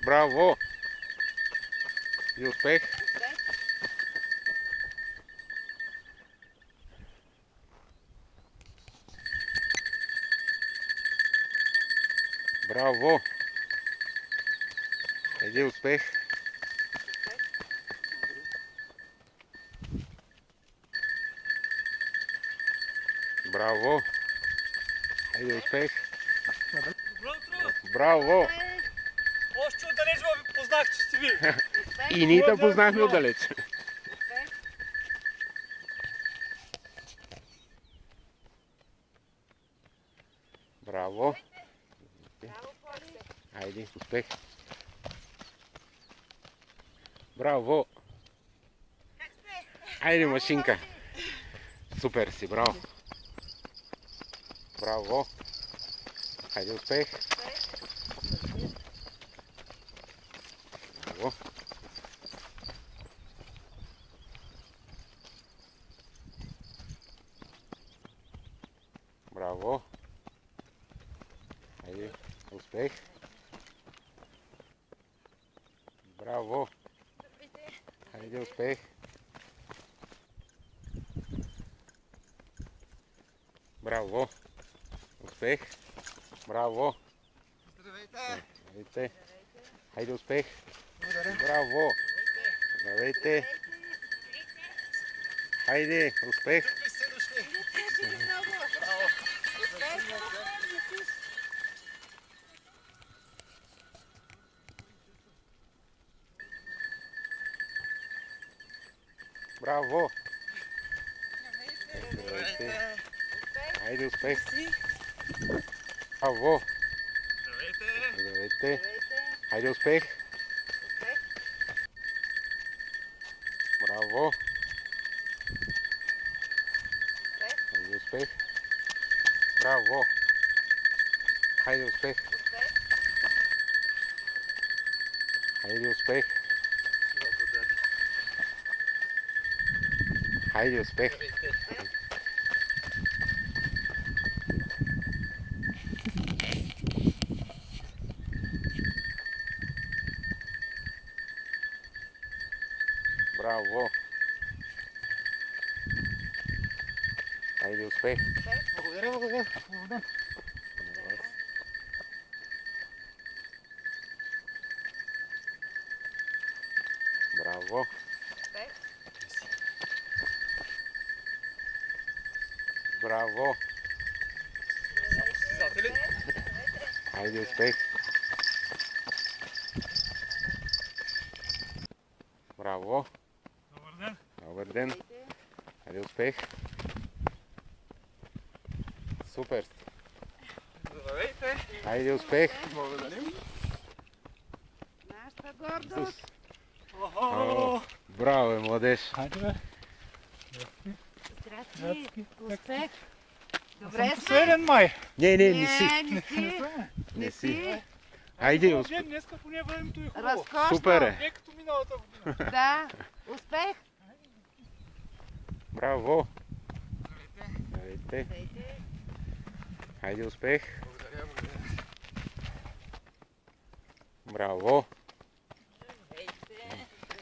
Браво! И успех! Браво! Иди успех! Браво! Иди успех! Добро утро! Браво! Още отдалеч ви познах, че сте ви. И ние те познахме отдалеч. Браво! Хайде, успех! Браво! Хайде, машинка! Супер си, браво! Браво! Хайде, успех! Браво! Браво! Хайде, успех! Браво! Хайде, успех! Браво! Успех! Браво! Здравейте! Здравейте! Хайде, успех! Благодаря. Браво! Здравейте! Хайде, успех! Какви сте дошли? Браво! Здравейте! Хайде, успех! Браво! Здравейте! Здравейте! Хайде, успех! Браво! Хайде, успех! Браво! Хайде, успех! Хайде, успех! Благодаря. Хайде, успех! Здравейте! Браво! Хайде, успех! Благодаря, благодаря. Благодаря. Браво! Браво! Състезатели. Хайде, успех! Браво! Добър ден. Добър ден! Хайде, успех! Супер сте! Здравейте. Хайде, успех! Благодарим. Нашата гордост. Исус. Охо. Браво, младеж! Хайде бе. Здрасти. Успех. Съм Добре сме. последен май. Не, не си! Не си. Не си! Хайде, успех! Днеска поне времето е хубаво. Разкошно. Супер е! Не е като миналата година. Да. Успех. Браво! Здравейте! Хайде, успех! Благодаря, благодаря. Браво!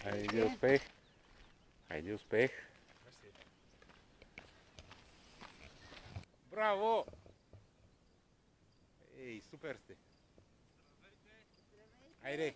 Хайде, успех! Хайде, успех! Браво! Ей, супер сте! Хайде!